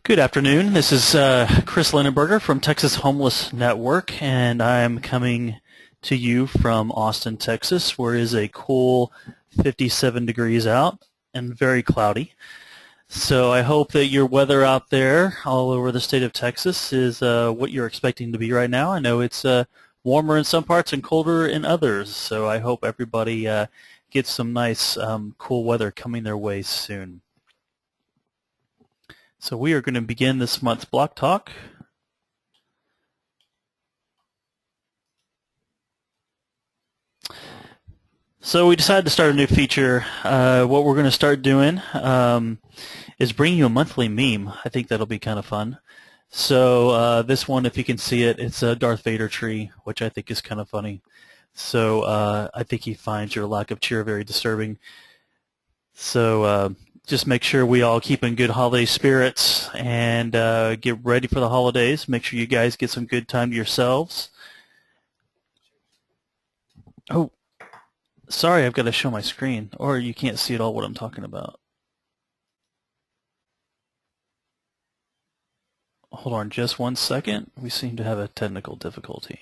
Good afternoon. This is Chris Lindenberger from Texas Homeless Network, and I'm coming to you from Austin, Texas, where it is a cool 57 degrees out and very cloudy. So I hope that your weather out there all over the state of Texas is what you're expecting to be right now. I know it's warmer in some parts and colder in others, so I hope everybody gets some nice cool weather coming their way soon. So we are going to begin this month's Bloc Talk. So we decided to start a new feature. What we're going to start doing is bringing you a monthly meme. I think that'll be kind of fun. So this one, if you can see it, it's a Darth Vader tree, which I think is kind of funny. So I think he finds your lack of cheer very disturbing. So just make sure we all keep in good holiday spirits and get ready for the holidays. Make sure you guys get some good time to yourselves. Oh, sorry, I've got to show my screen, or you can't see at all what I'm talking about. Hold on just 1 second. We seem to have a technical difficulty.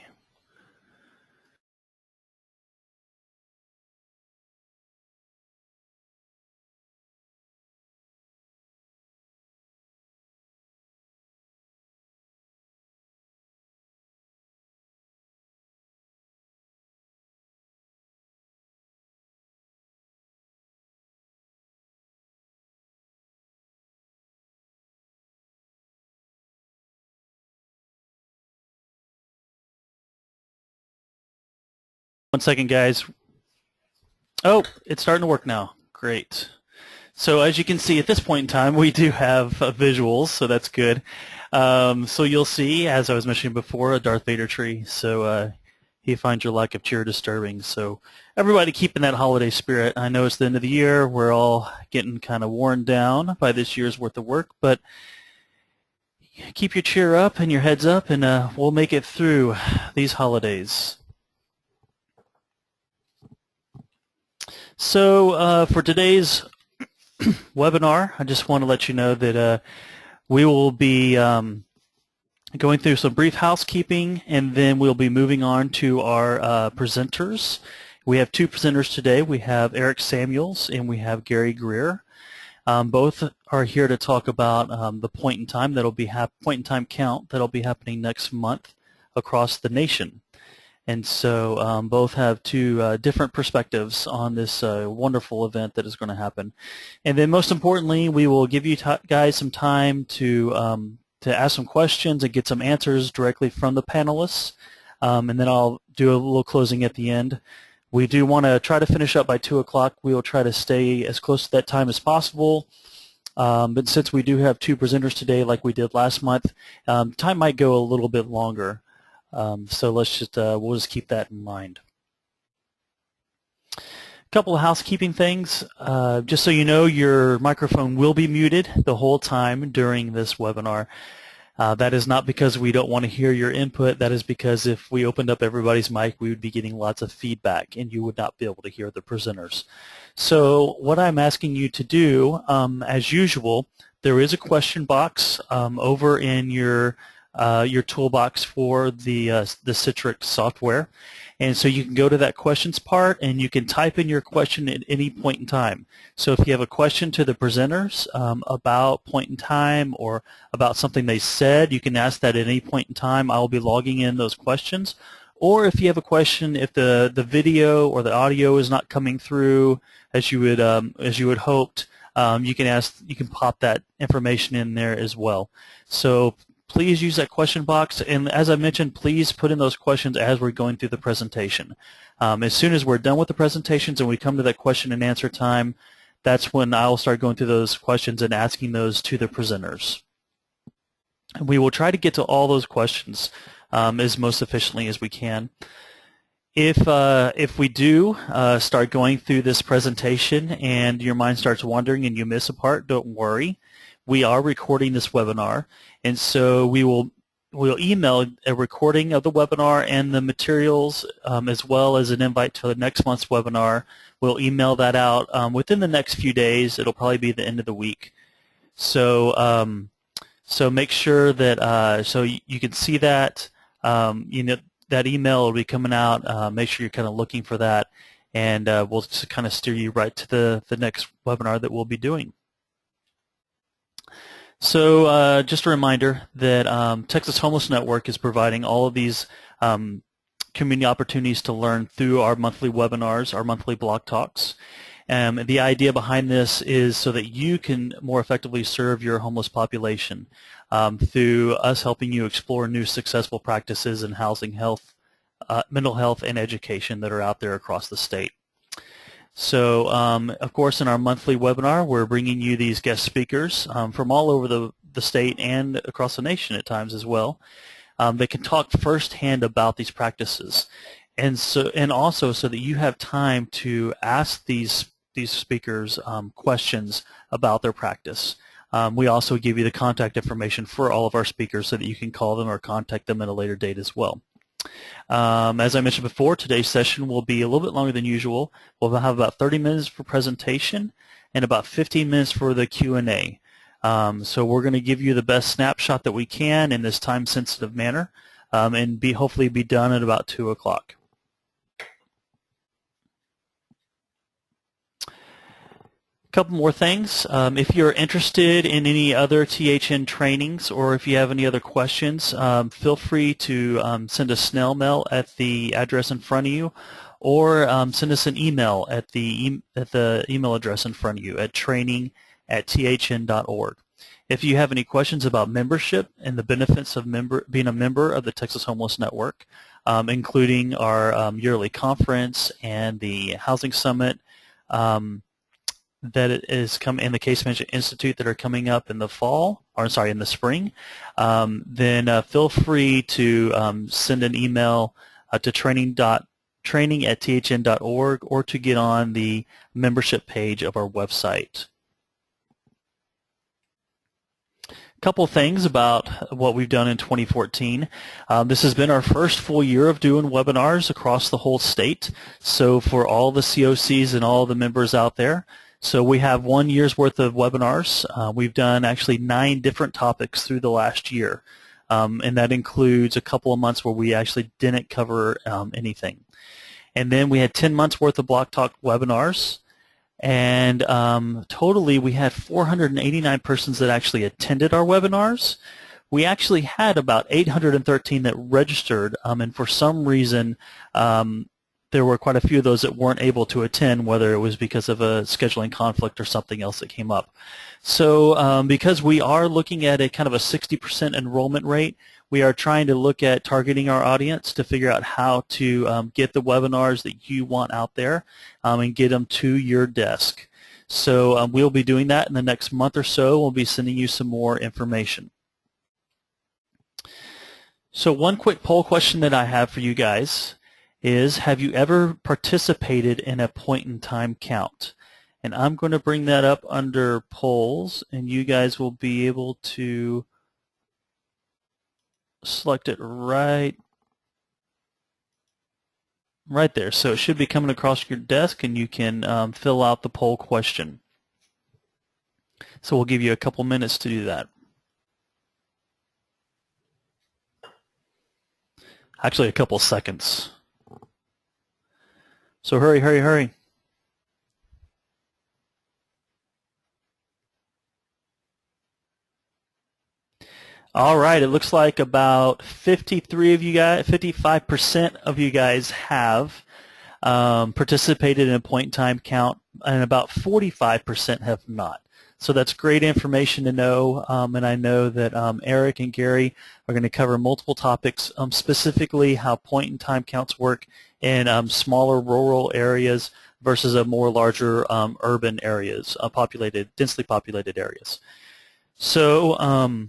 One second, guys. Oh, it's starting to work now. Great. So as you can see at this point in time, we do have visuals, so that's good. So you'll see, as I was mentioning before, a Darth Vader tree. So he finds your lack of cheer disturbing. So everybody keep in that holiday spirit. I know it's the end of the year. We're all getting kind of worn down by this year's worth of work, but keep your cheer up and your heads up, and we'll make it through these holidays. So for today's webinar, I just want to let you know that we will be going through some brief housekeeping, and then we'll be moving on to our presenters. We have two presenters today. We have Eric Samuels and we have Gary Grier. Both are here to talk about the point in time count that'll be happening next month across the nation. And so both have two different perspectives on this wonderful event that is going to happen. And then most importantly, we will give you guys some time to ask some questions and get some answers directly from the panelists. And then I'll do a little closing at the end. We do want to try to finish up by 2 o'clock. We will try to stay as close to that time as possible. But since we do have two presenters today like we did last month, time might go a little bit longer. So let's just we'll just keep that in mind. A couple of housekeeping things. Just so you know, your microphone will be muted the whole time during this webinar. That is not because we don't want to hear your input. That is because if we opened up everybody's mic, we would be getting lots of feedback, and you would not be able to hear the presenters. So what I'm asking you to do, as usual, there is a question box over in your toolbox for the Citrix software, and so you can go to that questions part and you can type in your question at any point in time. So if you have a question to the presenters about point in time or about something they said, you can ask that at any point in time. I'll be logging in those questions. Or if you have a question, if the video or the audio is not coming through as you would hoped, you can pop that information in there as well. So please use that question box, and as I mentioned, please put in those questions as we're going through the presentation. As soon as we're done with the presentations and we come to that question and answer time, that's when I'll start going through those questions and asking those to the presenters. And we will try to get to all those questions as most efficiently as we can. If we do start going through this presentation and your mind starts wandering and you miss a part, don't worry. We are recording this webinar, and so we'll email a recording of the webinar and the materials as well as an invite to the next month's webinar. We'll email that out within the next few days. It'll probably be the end of the week. So So make sure that so you can see that. That email will be coming out. Make sure you're kind of looking for that, and we'll just kind of steer you right to the next webinar that we'll be doing. So just a reminder that Texas Homeless Network is providing all of these community opportunities to learn through our monthly webinars, our monthly Bloc talks. The idea behind this is so that you can more effectively serve your homeless population through us helping you explore new successful practices in housing, health, mental health, and education that are out there across the state. So, of course, in our monthly webinar, we're bringing you these guest speakers from all over the state and across the nation at times as well. They can talk firsthand about these practices, and also so that you have time to ask these speakers questions about their practice. We also give you the contact information for all of our speakers so that you can call them or contact them at a later date as well. As I mentioned before, today's session will be a little bit longer than usual. We'll have about 30 minutes for presentation and about 15 minutes for the Q&A. So we're going to give you the best snapshot that we can in this time-sensitive manner and hopefully be done at about 2 o'clock. Couple more things. If you're interested in any other THN trainings or if you have any other questions, feel free to send a snail mail at the address in front of you, or send us an email at the email address in front of you at training@thn.org. If you have any questions about membership and the benefits of being a member of the Texas Homeless Network, including our yearly conference and the Housing Summit, that is and the Case Management Institute that are coming up in the fall, or sorry, in the spring, then feel free to send an email to training@thn.org or to get on the membership page of our website. Couple things about what we've done in 2014. This has been our first full year of doing webinars across the whole state. So for all the COCs and all the members out there, so we have 1 year's worth of webinars. We've done actually 9 different topics through the last year, and that includes a couple of months where we actually didn't cover anything. And then we had 10 months worth of Bloc Talk webinars, and totally we had 489 persons that actually attended our webinars. We actually had about 813 that registered, and for some reason there were quite a few of those that weren't able to attend, whether it was because of a scheduling conflict or something else that came up. So because we are looking at a kind of a 60% enrollment rate, we are trying to look at targeting our audience to figure out how to get the webinars that you want out there and get them to your desk. So we'll be doing that in the next month or so. We'll be sending you some more information. So one quick poll question that I have for you guys is, have you ever participated in a point-in-time count? And I'm going to bring that up under polls, and you guys will be able to select it right there. So it should be coming across your desk, and you can fill out the poll question. So we'll give you a couple minutes to do that. Actually, a couple seconds. So hurry, hurry, hurry. All right, it looks like about 55% of you guys have participated in a point-in-time count, and about 45% have not. So that's great information to know, and I know that Eric and Gary are going to cover multiple topics, specifically how point-in-time counts work in smaller rural areas versus a more larger urban areas, densely populated areas. So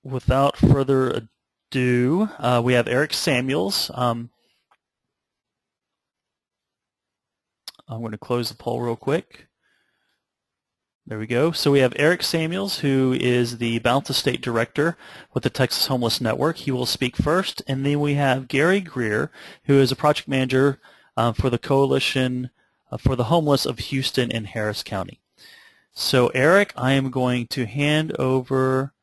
without further ado, we have Eric Samuels. I'm going to close the poll real quick. There we go. So we have Eric Samuels, who is the Balance of State Director with the Texas Homeless Network. He will speak first. And then we have Gary Grier, who is a project manager for the Coalition for the Homeless of Houston and Harris County. So Eric, I am going to hand over.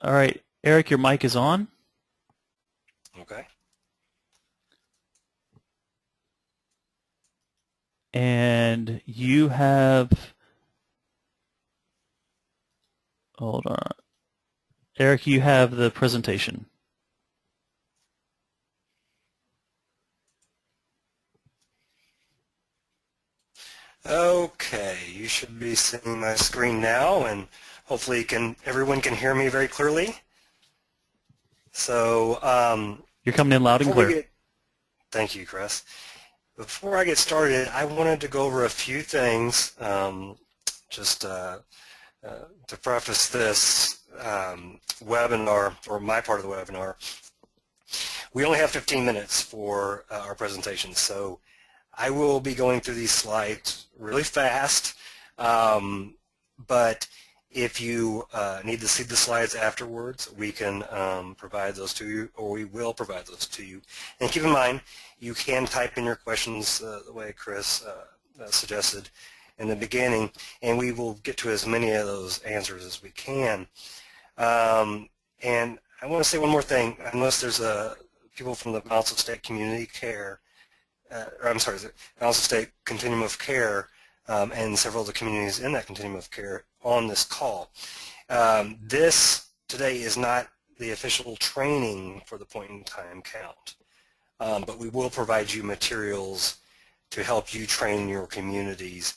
All right, Eric, your mic is on. Okay. And you have, hold on. Eric, you have the presentation. Okay, you should be seeing my screen now, and hopefully everyone can hear me very clearly. So You're coming in loud and clear. Thank you, Chris. Before I get started, I wanted to go over a few things just to preface this webinar, or my part of the webinar. We only have 15 minutes for our presentation, so I will be going through these slides really fast, but if you need to see the slides afterwards, we can provide those to you, or we will provide those to you. And keep in mind, you can type in your questions the way Chris suggested in the beginning, and we will get to as many of those answers as we can. And I want to say one more thing. Unless there's people from the Balance of State Community Care, or I'm sorry, the Balance of State Continuum of Care, and several of the communities in that continuum of care on this call. This today is not the official training for the point-in-time count, but we will provide you materials to help you train your communities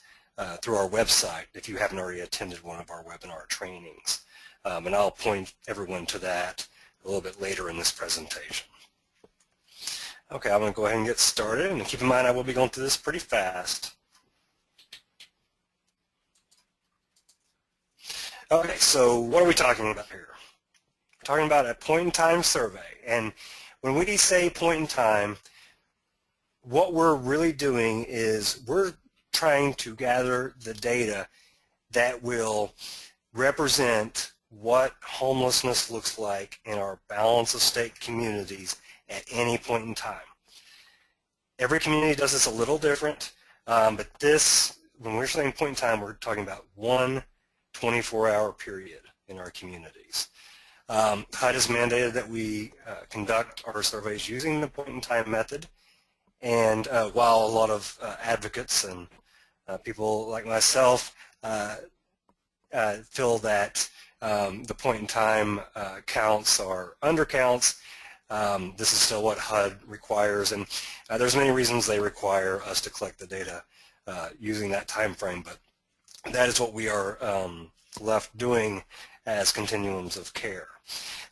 through our website if you haven't already attended one of our webinar trainings. And I'll point everyone to that a little bit later in this presentation. Okay, I'm going to go ahead and get started, and keep in mind I will be going through this pretty fast. Okay, so what are we talking about here? We're talking about a point-in-time survey, and when we say point-in-time, what we're really doing is we're trying to gather the data that will represent what homelessness looks like in our balance of state communities at any point in time. Every community does this a little different, but this, when we're saying point in time, we're talking about one 24-hour period in our communities. HUD has mandated that we conduct our surveys using the point-in-time method, and while a lot of advocates and people like myself feel that the point-in-time counts are undercounts, this is still what HUD requires, and there's many reasons they require us to collect the data using that time frame, but that is what we are left doing as continuums of care.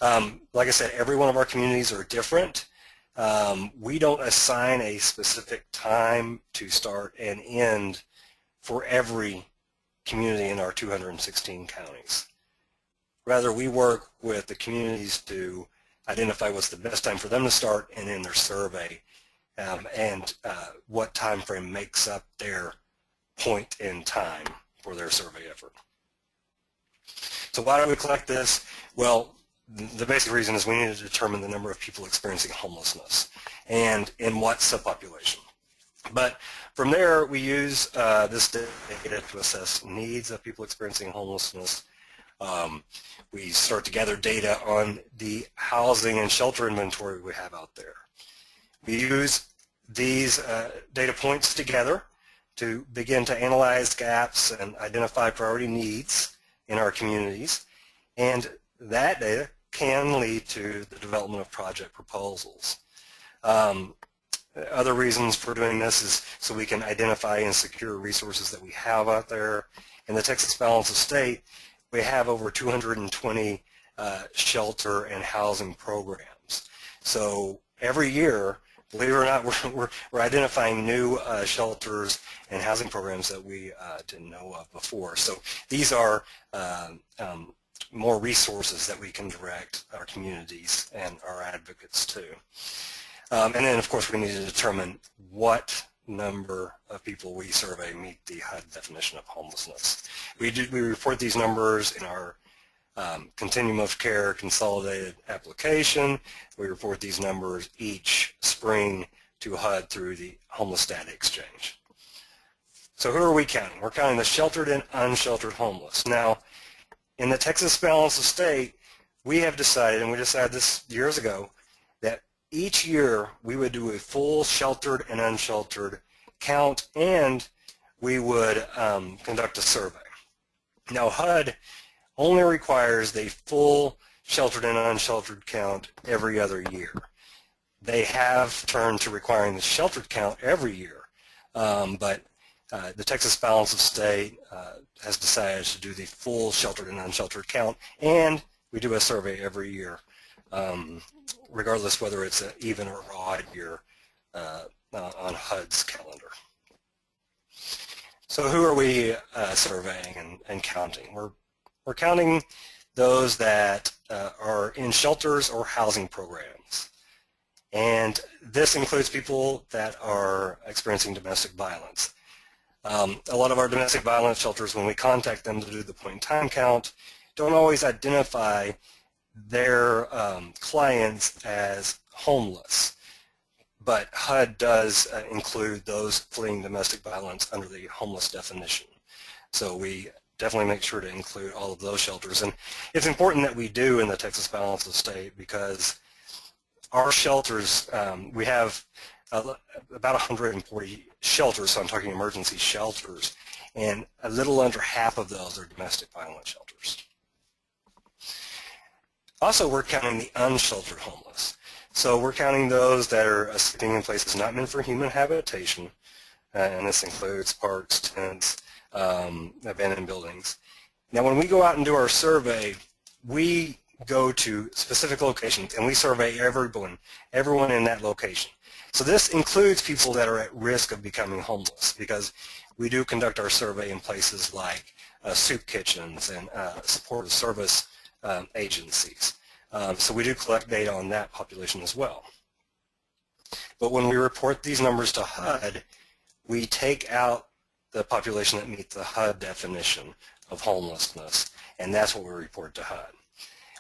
Like I said, every one of our communities are different. We don't assign a specific time to start and end for every community in our 216 counties. Rather, we work with the communities to identify what's the best time for them to start and end their survey, and what time frame makes up their point in time for their survey effort. So why do we collect this? Well, the basic reason is we need to determine the number of people experiencing homelessness and in what subpopulation. But from there, we use this data to assess needs of people experiencing homelessness. We start to gather data on the housing and shelter inventory we have out there. We use these data points together to begin to analyze gaps and identify priority needs in our communities, and that data can lead to the development of project proposals. Other reasons for doing this is so we can identify and secure resources that we have out there. In the Texas Balance of State, we have over 220 shelter and housing programs. So every year, believe it or not, we're identifying new shelters and housing programs that we didn't know of before. So these are more resources that we can direct our communities and our advocates to. And then, of course, we need to determine what number of people we survey meet the HUD definition of homelessness. We report these numbers in our Continuum of Care consolidated application. We report these numbers each spring to HUD through the Homeless Data Exchange. So who are we counting? We're counting the sheltered and unsheltered homeless. Now, in the Texas balance of state, we have decided, and we decided this years ago, that each year we would do a full sheltered and unsheltered count, and we would conduct a survey. Now, HUD only requires the full sheltered and unsheltered count every other year. They have turned to requiring the sheltered count every year, but the Texas balance of state has decided to do the full sheltered and unsheltered count, and we do a survey every year, regardless whether it's an even or odd year on HUD's calendar. So who are we surveying and counting? We're counting those that are in shelters or housing programs. And this includes people that are experiencing domestic violence. A lot of our domestic violence shelters, when we contact them to do the point-in-time count, don't always identify their clients as homeless. But HUD does include those fleeing domestic violence under the homeless definition. So we definitely make sure to include all of those shelters. And it's important that we do in the Texas balance of state because our shelters, we have about 140 shelters, so I'm talking emergency shelters, and a little under half of those are domestic violence shelters. Also, we're counting the unsheltered homeless. So we're counting those that are sleeping in places not meant for human habitation, and this includes parks, tents, abandoned buildings. Now, when we go out and do our survey, we go to specific locations and we survey everyone in that location. So this includes people that are at risk of becoming homeless because we do conduct our survey in places like soup kitchens and supportive service agencies. So we do collect data on that population as well. But when we report these numbers to HUD, we take out the population that meets the HUD definition of homelessness, and that's what we report to HUD.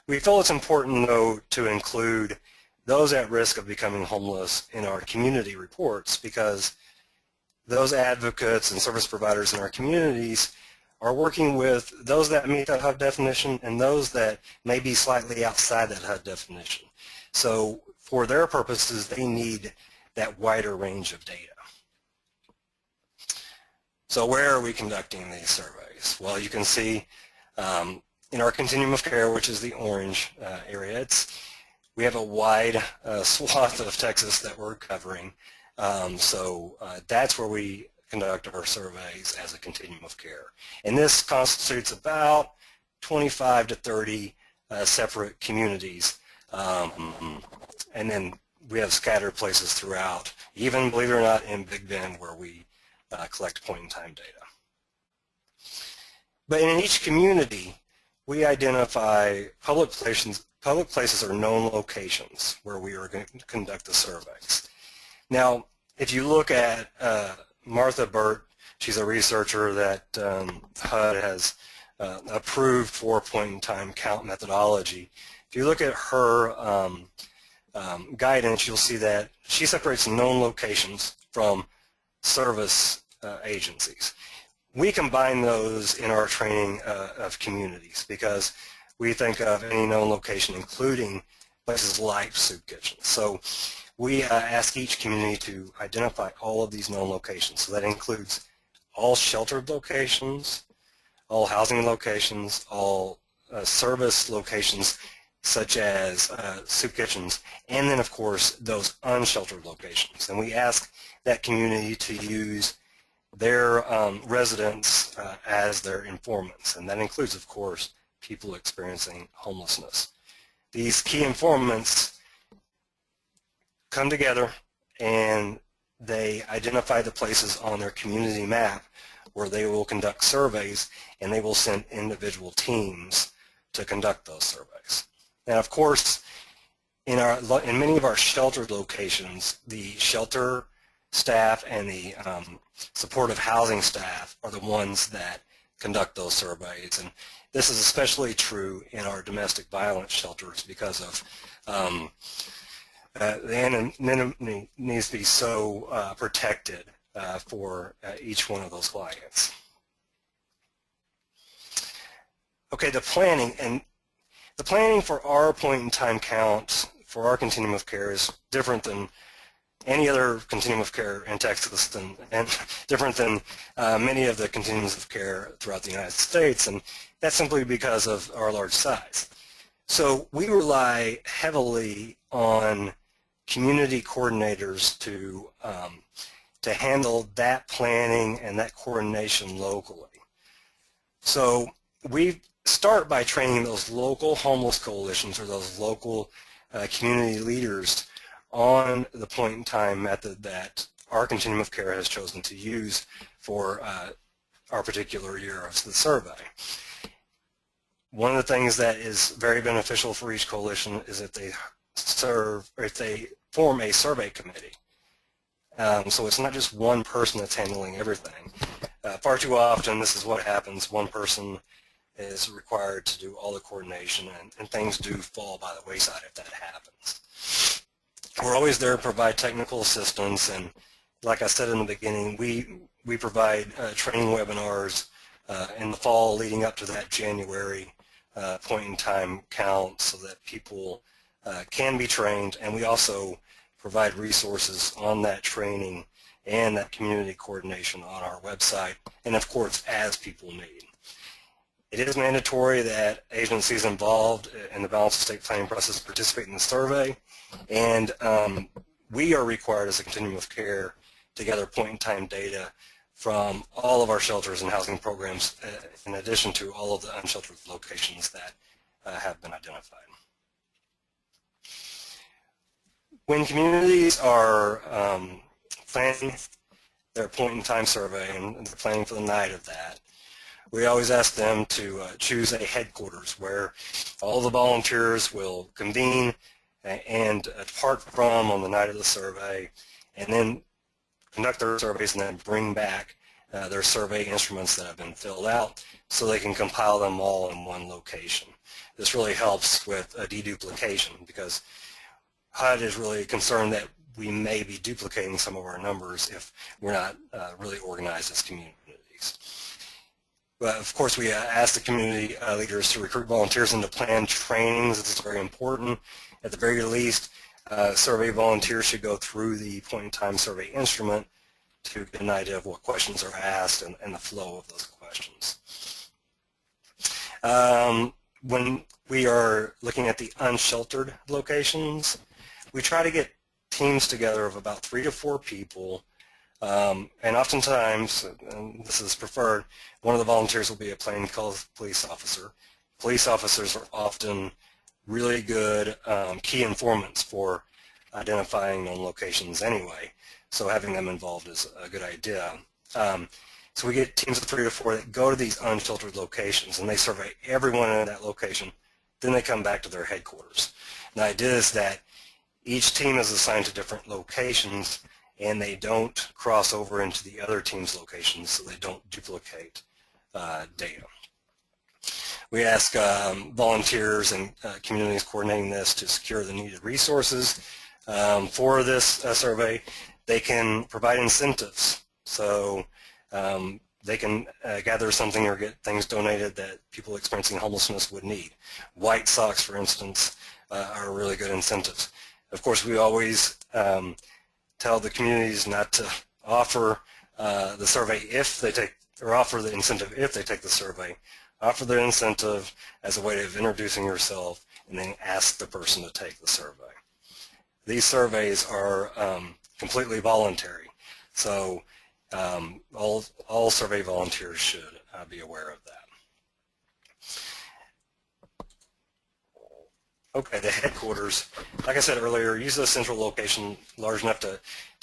We feel it's important, though, to include those at risk of becoming homeless in our community reports because those advocates and service providers in our communities are working with those that meet that HUD definition and those that may be slightly outside that HUD definition. So for their purposes, they need that wider range of data. So where are we conducting these surveys? Well, you can see in our continuum of care, which is the orange area, we have a wide swath of Texas that we're covering. So that's where we conduct our surveys as a continuum of care. And this constitutes about 25 to 30 separate communities. And then we have scattered places throughout, even, believe it or not, in Big Bend where we collect point-in-time data. But in each community, we identify public places or known locations where we are going to conduct the surveys. Now, if you look at Martha Burt, she's a researcher that HUD has approved for point-in-time count methodology. If you look at her guidance, you'll see that she separates known locations from service agencies. We combine those in our training of communities because we think of any known location including places like soup kitchens. So we ask each community to identify all of these known locations. So that includes all sheltered locations, all housing locations, all service locations such as soup kitchens, and then of course those unsheltered locations. And we ask that community to use their residents as their informants, and that includes of course people experiencing homelessness. These key informants come together and they identify the places on their community map where they will conduct surveys, and they will send individual teams to conduct those surveys. And of course, in many of our sheltered locations, the shelter staff and the supportive housing staff are the ones that conduct those surveys. And this is especially true in our domestic violence shelters because of the anonymity needs to be so protected for each one of those clients. Okay, the planning for our point-in-time count for our continuum of care is different than any other continuum of care in Texas and different than many of the continuums of care throughout the United States, and that's simply because of our large size. So we rely heavily on community coordinators to handle that planning and that coordination locally. So we start by training those local homeless coalitions or those local community leaders on the point-in-time method that our continuum of care has chosen to use for our particular year of the survey. One of the things that is very beneficial for each coalition is that they form a survey committee. So it's not just one person that's handling everything. Far too often, this is what happens. One person is required to do all the coordination, and things do fall by the wayside if that happens. We're always there to provide technical assistance, and like I said in the beginning, we provide training webinars in the fall leading up to that January point-in-time count so that people can be trained, and we also provide resources on that training and that community coordination on our website, and of course as people need. It is mandatory that agencies involved in the balanced estate planning process participate in the survey, and we are required as a continuum of care to gather point-in-time data from all of our shelters and housing programs in addition to all of the unsheltered locations that have been identified. When communities are planning their point-in-time survey and they're planning for the night of that, we always ask them to choose a headquarters where all the volunteers will convene and depart from on the night of the survey, and then conduct their surveys and then bring back their survey instruments that have been filled out so they can compile them all in one location. This really helps with deduplication because HUD is really concerned that we may be duplicating some of our numbers if we're not really organized as communities. But of course, we ask the community leaders to recruit volunteers into planned trainings. This is very important. At the very least, survey volunteers should go through the point-in-time survey instrument to get an idea of what questions are asked and the flow of those questions. When we are looking at the unsheltered locations, we try to get teams together of about 3 to 4 people, and oftentimes, and this is preferred, one of the volunteers will be a plainclothes police officer. Police officers are often really good key informants for identifying known locations anyway, so having them involved is a good idea. So we get teams of 3 to 4 that go to these unsheltered locations and they survey everyone in that location, then they come back to their headquarters. And the idea is that each team is assigned to different locations and they don't cross over into the other team's locations, so they don't duplicate data. We ask volunteers and communities coordinating this to secure the needed resources for this survey. They can provide incentives, so they can gather something or get things donated that people experiencing homelessness would need. White socks, for instance, are really good incentives. Of course, we always tell the communities not to offer the survey if they take, or offer the incentive if they take the survey. Offer the incentive as a way of introducing yourself and then ask the person to take the survey. These surveys are completely voluntary, so all survey volunteers should be aware of that. Okay, the headquarters, like I said earlier, use a central location large enough to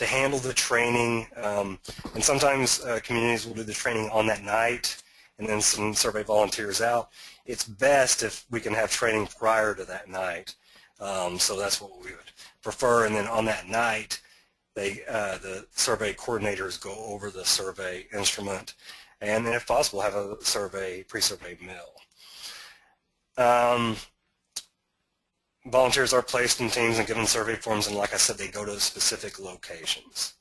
handle the training, and sometimes communities will do the training on that night and then some survey volunteers out. It's best if we can have training prior to that night, so that's what we would prefer, and then on that night the survey coordinators go over the survey instrument and then if possible have a pre-survey mill. Volunteers are placed in teams and given survey forms, and like I said, they go to specific locations.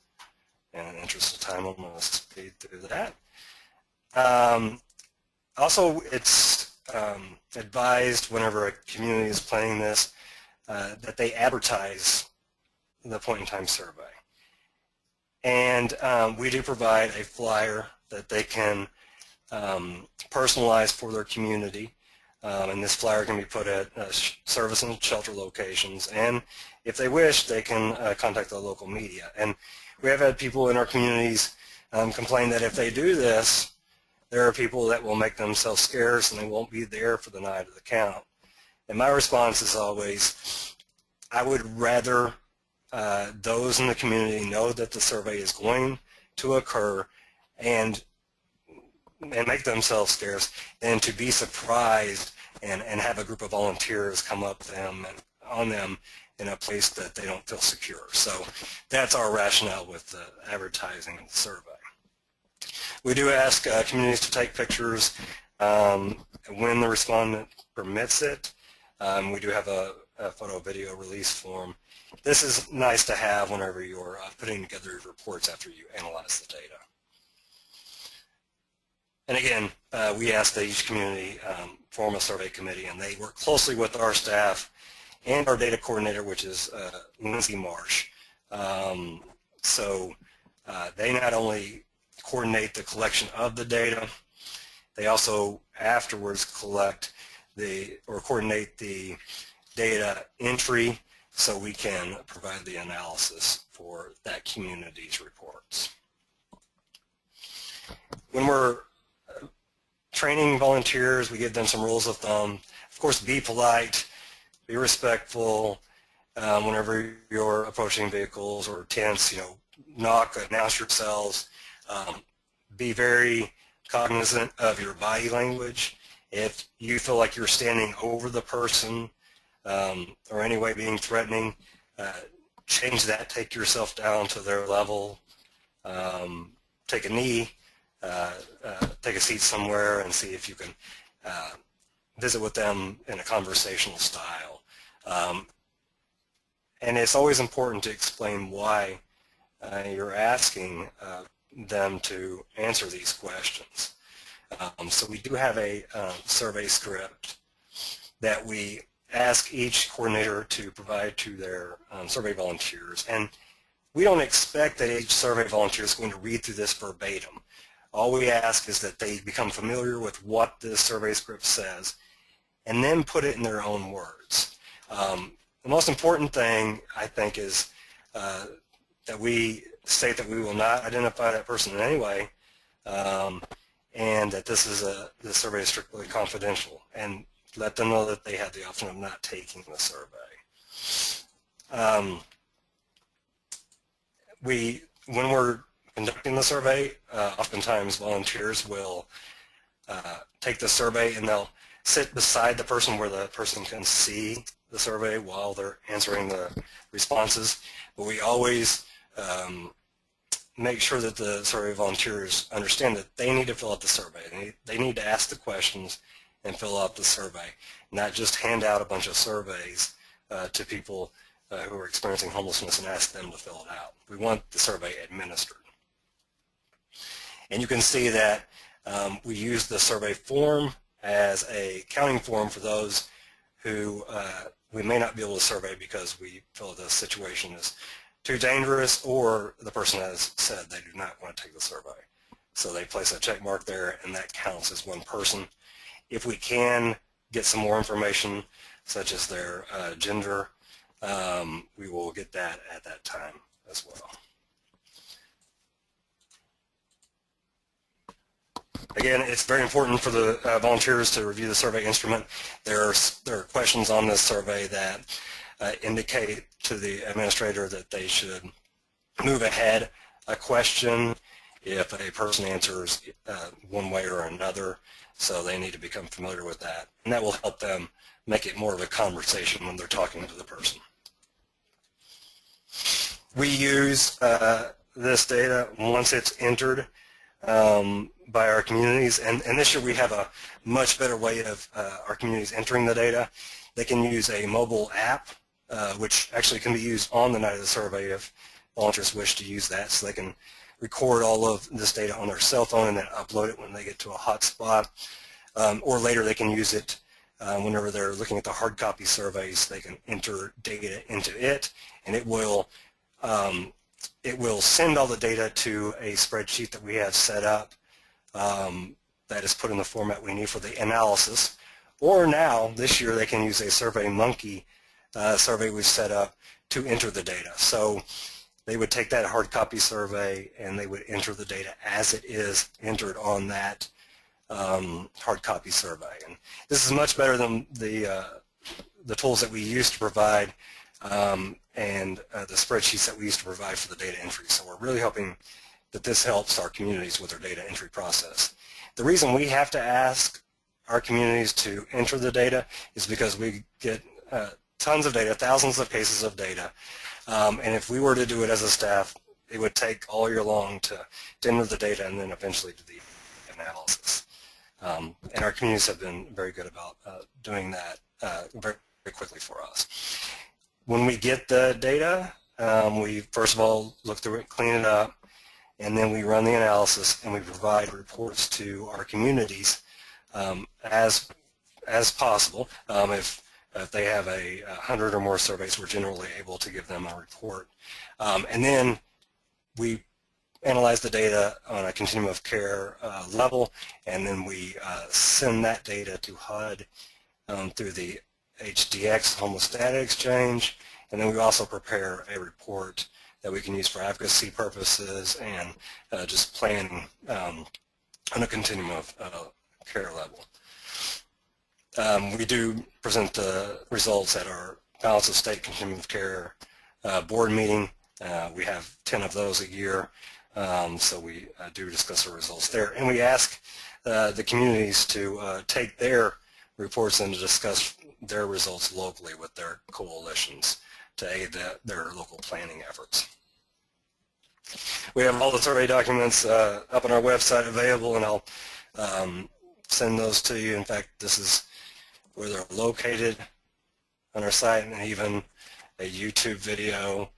And in the interest of time, I'm going to speed through that. Also, it's advised whenever a community is planning this that they advertise the point-in-time survey. And we do provide a flyer that they can personalize for their community. And this flyer can be put at service and shelter locations. And if they wish, they can contact the local media. And we have had people in our communities complain that if they do this, there are people that will make themselves scarce and they won't be there for the night of the count. And my response is always, I would rather those in the community know that the survey is going to occur and make themselves scarce than to be surprised and have a group of volunteers come up on them in a place that they don't feel secure. So that's our rationale with the advertising of the survey. We do ask communities to take pictures when the respondent permits it. We do have a photo-video release form. This is nice to have whenever you're putting together your reports after you analyze the data. And again, we ask that each community form a survey committee, and they work closely with our staff and our data coordinator, which is Lindsay Marsh. So they not only coordinate the collection of the data, they also afterwards collect or coordinate the data entry so we can provide the analysis for that community's reports. When we're training volunteers, we give them some rules of thumb. Of course, be polite, be respectful. Whenever you're approaching vehicles or tents, knock, announce yourselves. Be very cognizant of your body language. If you feel like you're standing over the person or any way being threatening, change that. Take yourself down to their level. Take a knee. Take a seat somewhere and see if you can visit with them in a conversational style. And it's always important to explain why you're asking them to answer these questions. So we do have a survey script that we ask each coordinator to provide to their survey volunteers. And we don't expect that each survey volunteer is going to read through this verbatim. All we ask is that they become familiar with what this survey script says and then put it in their own words. The most important thing, I think, is that we state that we will not identify that person in any way and that this survey is strictly confidential, and let them know that they have the option of not taking the survey. When we're conducting the survey, oftentimes volunteers will take the survey and they'll sit beside the person where the person can see the survey while they're answering the responses. But we always make sure that the survey volunteers understand that they need to fill out the survey. They need to ask the questions and fill out the survey, not just hand out a bunch of surveys to people who are experiencing homelessness and ask them to fill it out. We want the survey administered. And you can see that we use the survey form as a counting form for those who we may not be able to survey because we feel the situation is too dangerous or the person has said they do not want to take the survey. So they place a check mark there and that counts as one person. If we can get some more information, such as their gender, we will get that at that time as well. Again, it's very important for the volunteers to review the survey instrument. There are questions on this survey that indicate to the administrator that they should move ahead a question if a person answers one way or another, so they need to become familiar with that. And that will help them make it more of a conversation when they're talking to the person. We use this data once it's entered by our communities, and this year we have a much better way of our communities entering the data. They can use a mobile app, which actually can be used on the night of the survey if volunteers wish to use that, so they can record all of this data on their cell phone and then upload it when they get to a hotspot. Or later they can use it whenever they're looking at the hard copy surveys. They can enter data into it, and it will send all the data to a spreadsheet that we have set up that is put in the format we need for the analysis. Or now, this year, they can use a SurveyMonkey survey we've set up to enter the data. So they would take that hard copy survey and they would enter the data as it is entered on that hard copy survey. And this is much better than the tools that we used to provide and the spreadsheets that we used to provide for the data entry. So we're really hoping that this helps our communities with their data entry process. The reason we have to ask our communities to enter the data is because we get tons of data, thousands of cases of data, and if we were to do it as a staff, it would take all year long to enter the data and then eventually do the analysis. And our communities have been very good about doing that very, very quickly for us. When we get the data, we first of all look through it, clean it up, and then we run the analysis and we provide reports to our communities as possible. If they have 100 or more surveys, we're generally able to give them a report. And then we analyze the data on a continuum of care level, and then we send that data to HUD through the HDX, Homeless Data Exchange, and then we also prepare a report that we can use for advocacy purposes and just planning on a continuum of care level. We do present the results at our Balance of State Continuum of Care board meeting. We have 10 of those a year, so we do discuss our results there. And we ask the communities to take their reports and to discuss their results locally with their coalitions to aid their local planning efforts. We have all the survey documents up on our website available, and I'll send those to you. In fact, this is where they're located on our site, and even a YouTube video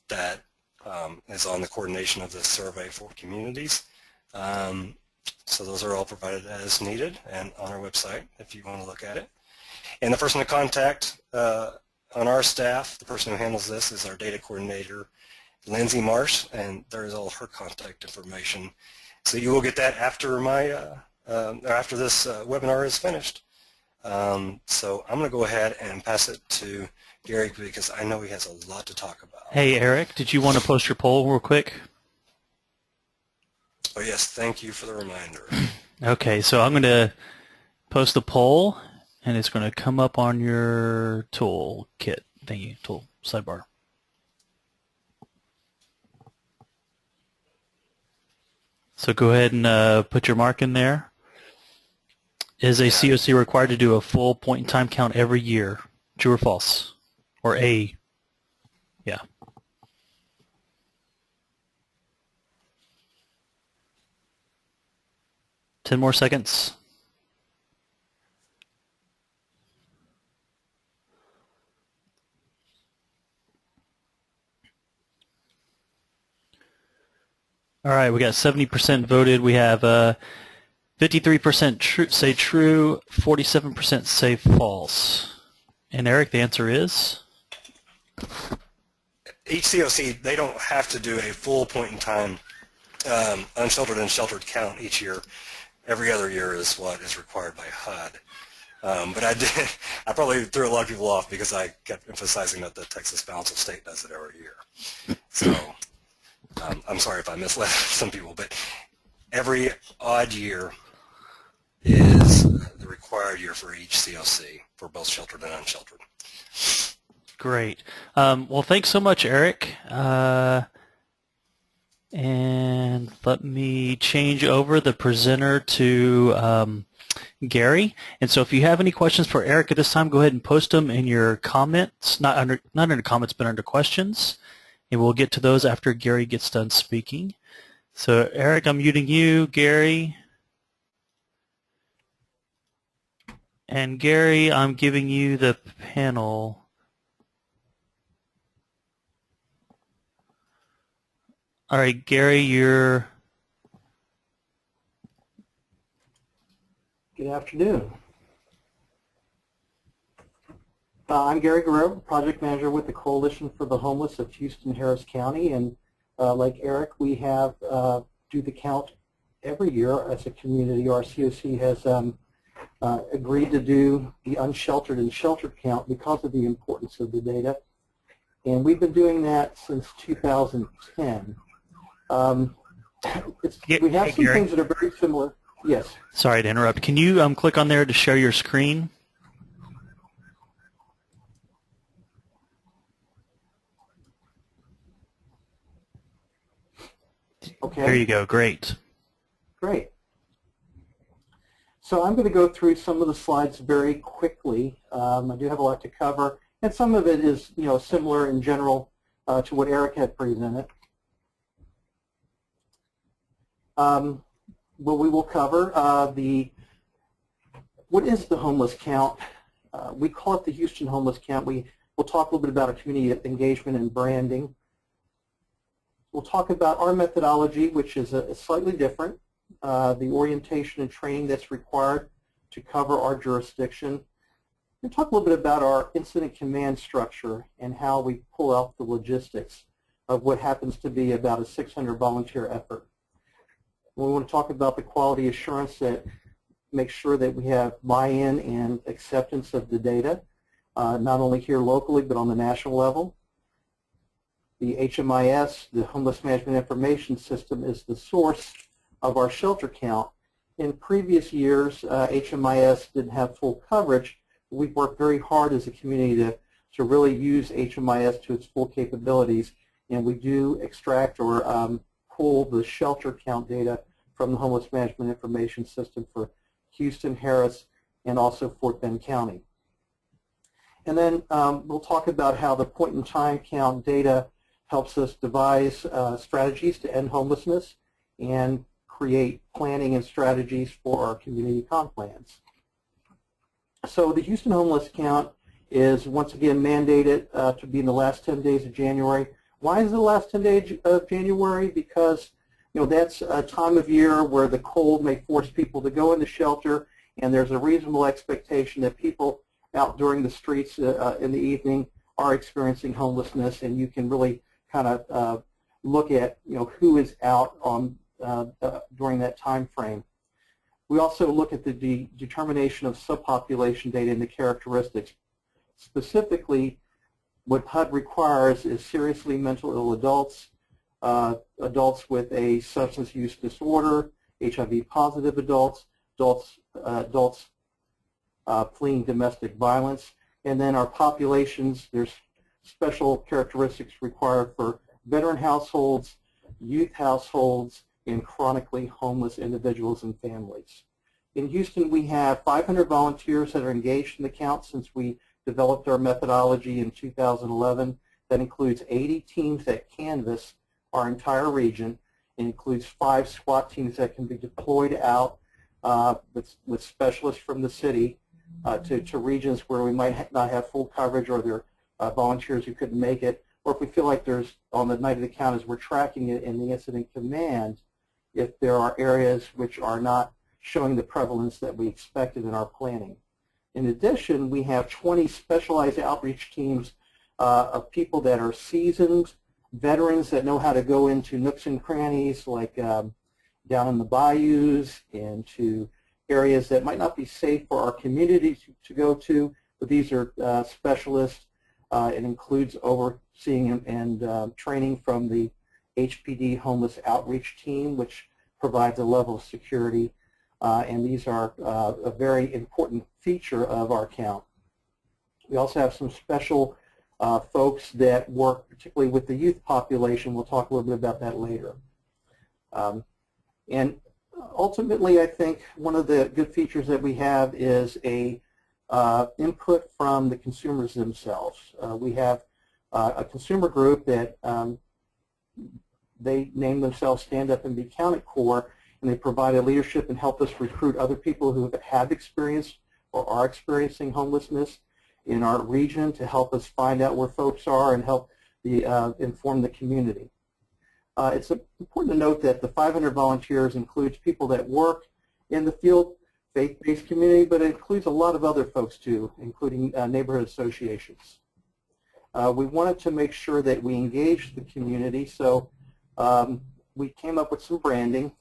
that is on the coordination of this survey for communities. So those are all provided as needed and on our website if you want to look at it. And the person to contact on our staff, the person who handles this, is our data coordinator, Lindsay Marsh, and there is all her contact information. So you will get that after after this webinar is finished. So I'm going to go ahead and pass it to Gary because I know he has a lot to talk about. Hey, Eric, did you want to post your poll real quick? Oh, yes, thank you for the reminder. Okay, so I'm going to post the poll, and it's going to come up on your toolkit thingy, tool sidebar. So go ahead and put your mark in there. Is a COC required to do a full point-in-time count every year? True or false? Or A? Yeah. Ten more seconds. All right, we got 70% voted. We have 53% say true, 47% say false. And Eric, the answer is? Each COC, they don't have to do a full point-in-time unsheltered and sheltered count each year. Every other year is what is required by HUD. But I probably threw a lot of people off because I kept emphasizing that the Texas Balance of State does it every year. So I'm sorry if I misled some people, but every odd year is the required year for each COC for both sheltered and unsheltered. Great. Well, thanks so much, Eric. And let me change over the presenter to Gary. And so if you have any questions for Eric at this time, go ahead and post them in your comments, not under comments, but under questions. And we'll get to those after Gary gets done speaking. So Eric, I'm muting you. Gary. And Gary, I'm giving you the panel. All right, Gary, you're... Good afternoon. I'm Gary Grier, Project Manager with the Coalition for the Homeless of Houston-Harris County, and like Eric, we have do the count every year as a community. Our COC has agreed to do the unsheltered and sheltered count because of the importance of the data, and we've been doing that since 2010. We have some things that are very similar. Yes. Sorry to interrupt. Can you click on there to share your screen? Okay. There you go. Great. Great. So I'm going to go through some of the slides very quickly. I do have a lot to cover, and some of it is, similar in general to what Eric had presented. Well, we will cover what is the homeless count. We call it the Houston Homeless Count. We'll talk a little bit about our community engagement and branding. We'll talk about our methodology, which is slightly different, the orientation and training that's required to cover our jurisdiction. We'll talk a little bit about our incident command structure and how we pull out the logistics of what happens to be about a 600 volunteer effort. We want to talk about the quality assurance that makes sure that we have buy-in and acceptance of the data, not only here locally but on the national level. The HMIS, the Homeless Management Information System, is the source of our shelter count. In previous years, HMIS didn't have full coverage. We've worked very hard as a community to really use HMIS to its full capabilities, and we do extract or pull the shelter count data from the Homeless Management Information System for Houston, Harris, and also Fort Bend County. And then we'll talk about how the point-in-time count data helps us devise strategies to end homelessness and create planning and strategies for our community comp plans. So the Houston Homeless Count is once again mandated to be in the last 10 days of January. Why is it the last 10 days of January? Because that's a time of year where the cold may force people to go into shelter, and there's a reasonable expectation that people out during the streets in the evening are experiencing homelessness, and you can really kind of look at who is out on during that time frame. We also look at the determination of subpopulation data and the characteristics. Specifically, what HUD requires is seriously mental ill adults, adults with a substance use disorder, HIV-positive adults, adults fleeing domestic violence, and then our populations, there's special characteristics required for veteran households, youth households, and chronically homeless individuals and families. In Houston, we have 500 volunteers that are engaged in the count since we developed our methodology in 2011. That includes 80 teams that canvass our entire region. It includes 5 SWAT teams that can be deployed out with specialists from the city to regions where we might not have full coverage, or there are volunteers who couldn't make it, or if we feel like there's, on the night of the count as we're tracking it in the incident command, if there are areas which are not showing the prevalence that we expected in our planning. In addition, we have 20 specialized outreach teams of people that are seasoned veterans that know how to go into nooks and crannies, like down in the bayous, and to areas that might not be safe for our community to go to, but these are specialists. It includes overseeing and training from the HPD Homeless Outreach Team, which provides a level of security, and these are a very important feature of our count. We also have some special folks that work particularly with the youth population. We'll talk a little bit about that later. And ultimately, I think one of the good features that we have is a input from the consumers themselves. We have a consumer group that they name themselves Stand Up and Be Counted Corps, and they provide a leadership and help us recruit other people who have experienced or are experiencing homelessness in our region to help us find out where folks are and help inform the community. It's important to note that the 500 volunteers includes people that work in the field, faith-based community, but it includes a lot of other folks too, including neighborhood associations. We wanted to make sure that we engaged the community, so we came up with some branding.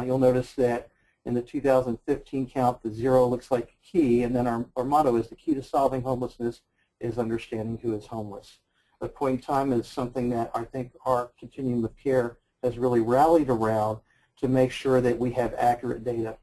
You'll notice that in the 2015 count, the 0 looks like a key, and then our motto is the key to solving homelessness is understanding who is homeless. A point in time is something that I think our continuum of care has really rallied around to make sure that we have accurate data.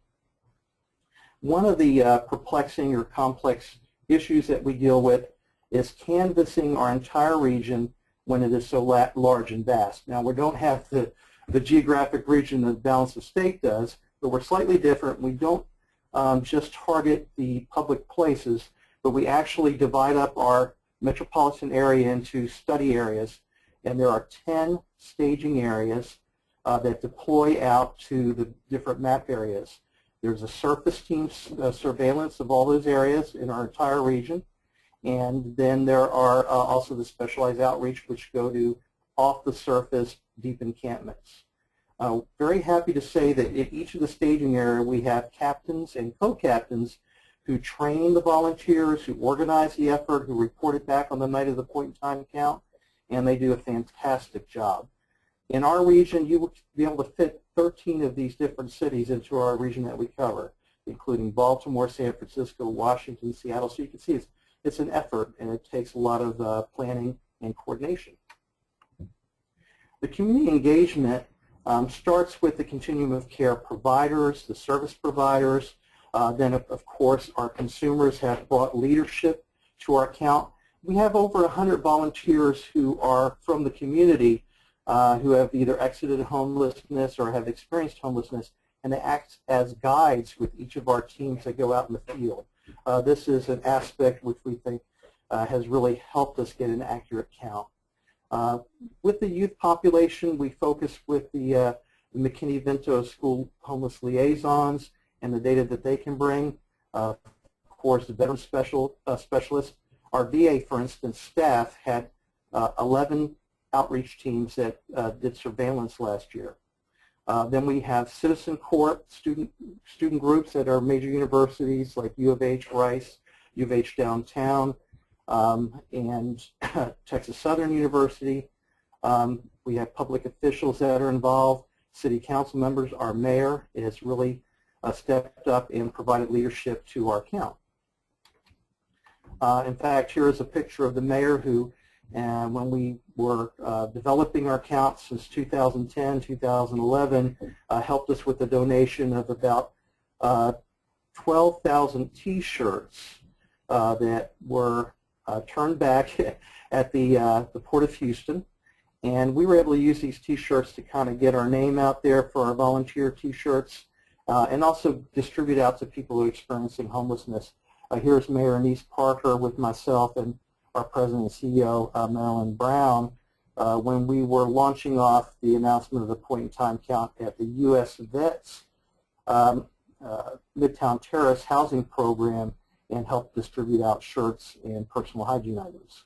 One of the perplexing or complex issues that we deal with is canvassing our entire region when it is so large and vast. Now, we don't have the geographic region that the balance of state does, but we're slightly different. We don't just target the public places, but we actually divide up our metropolitan area into study areas, and there are 10 staging areas that deploy out to the different map areas. There's a surface team surveillance of all those areas in our entire region, and then there are also the specialized outreach which go to off-the-surface deep encampments. Very happy to say that in each of the staging areas we have captains and co-captains who train the volunteers, who organize the effort, who report it back on the night of the point-in-time count, and they do a fantastic job. In our region, you will be able to fit 13 of these different cities into our region that we cover, including Baltimore, San Francisco, Washington, Seattle. So you can see it's an effort, and it takes a lot of planning and coordination. The community engagement starts with the continuum of care providers, the service providers. Then, of course, our consumers have brought leadership to our account. We have over 100 volunteers who are from the community who have either exited homelessness or have experienced homelessness, and they act as guides with each of our teams that go out in the field. This is an aspect which we think has really helped us get an accurate count. With the youth population, we focus with the McKinney-Vento School Homeless Liaisons and the data that they can bring. Of course, the veteran specialists. Our VA, for instance, staff had 11 outreach teams that did surveillance last year. Then we have citizen corps, student groups at our major universities like U of H, Rice, U of H downtown, and Texas Southern University. We have public officials that are involved, city council members. Our mayor has really stepped up and provided leadership to our account. In fact, here is a picture of the mayor who, when we were developing our count since 2010, 2011, helped us with a donation of about 12,000 T-shirts that were turned back at the Port of Houston. And we were able to use these T-shirts to kind of get our name out there for our volunteer T-shirts and also distribute out to people who are experiencing homelessness. Here's Mayor Anise Parker with myself and our President and CEO, Marilyn Brown, when we were launching off the announcement of the point-in-time count at the U.S. Vets Midtown Terrace housing program and helped distribute out shirts and personal hygiene items.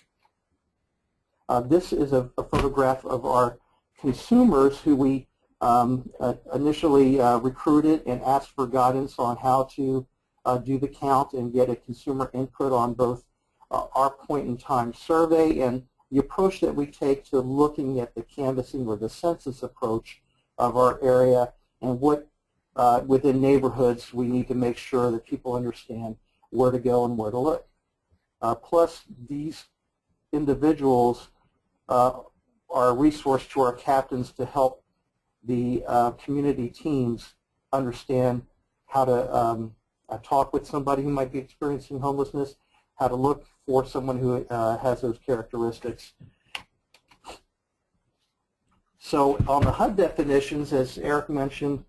This is a photograph of our consumers who we initially recruited and asked for guidance on how to do the count and get a consumer input on both our point-in-time survey and the approach that we take to looking at the canvassing or the census approach of our area and what within neighborhoods we need to make sure that people understand where to go and where to look. Plus, these individuals are a resource to our captains to help the community teams understand how to talk with somebody who might be experiencing homelessness, how to look for someone who has those characteristics. So on the HUD definitions, as Eric mentioned,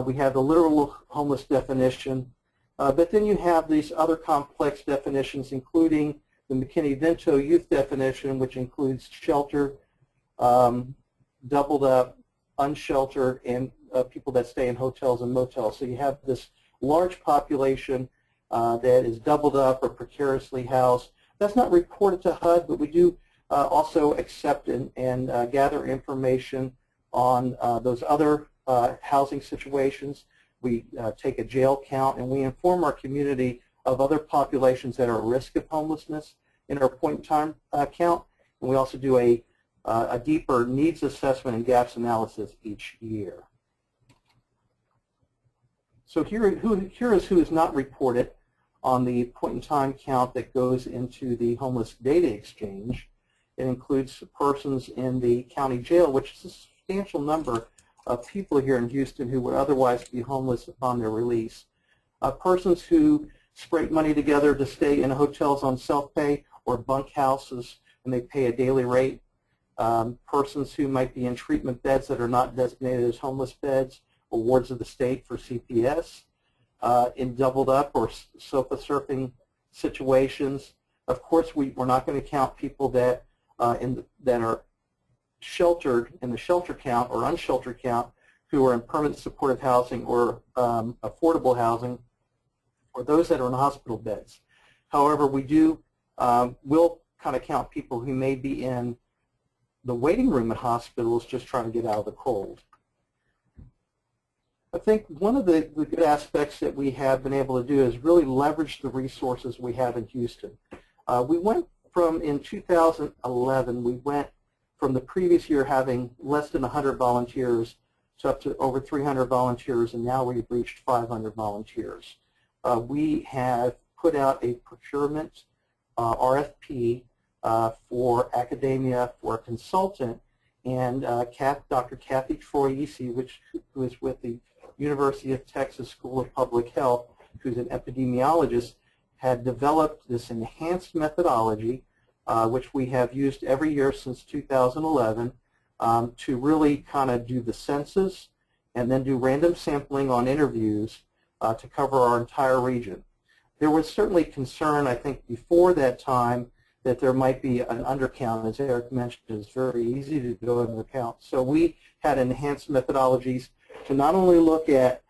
we have the literal homeless definition, but then you have these other complex definitions, including the McKinney-Vento youth definition, which includes sheltered, doubled up, unsheltered, and people that stay in hotels and motels. So you have this large population that is doubled up or precariously housed. That's not reported to HUD, but we do also accept and gather information on those other housing situations. We take a jail count, and we inform our community of other populations that are at risk of homelessness in our point-in-time count. And we also do a deeper needs assessment and gaps analysis each year. So here is who is not reported on the point-in-time count that goes into the homeless data exchange. It includes persons in the county jail, which is a substantial number of people here in Houston who would otherwise be homeless upon their release. Persons who scrape money together to stay in hotels on self-pay or bunk houses and they pay a daily rate. Persons who might be in treatment beds that are not designated as homeless beds or wards of the state for CPS, in doubled up or sofa surfing situations. Of course, we're not going to count people that that are sheltered in the shelter count or unsheltered count who are in permanent supportive housing or affordable housing, or those that are in hospital beds. However, we will kind of count people who may be in the waiting room at hospitals just trying to get out of the cold. I think one of the good aspects that we have been able to do is really leverage the resources we have in Houston. We went from, in 2011, we went from the previous year having less than 100 volunteers to up to over 300 volunteers, and now we've reached 500 volunteers. We have put out a procurement RFP for academia for a consultant, and Dr. Kathy Troisi, who is with the University of Texas School of Public Health, who's an epidemiologist, had developed this enhanced methodology, which we have used every year since 2011, to really kind of do the census and then do random sampling on interviews to cover our entire region. There was certainly concern, I think, before that time that there might be an undercount. As Eric mentioned, it's very easy to do an undercount. So we had enhanced methodologies to not only look at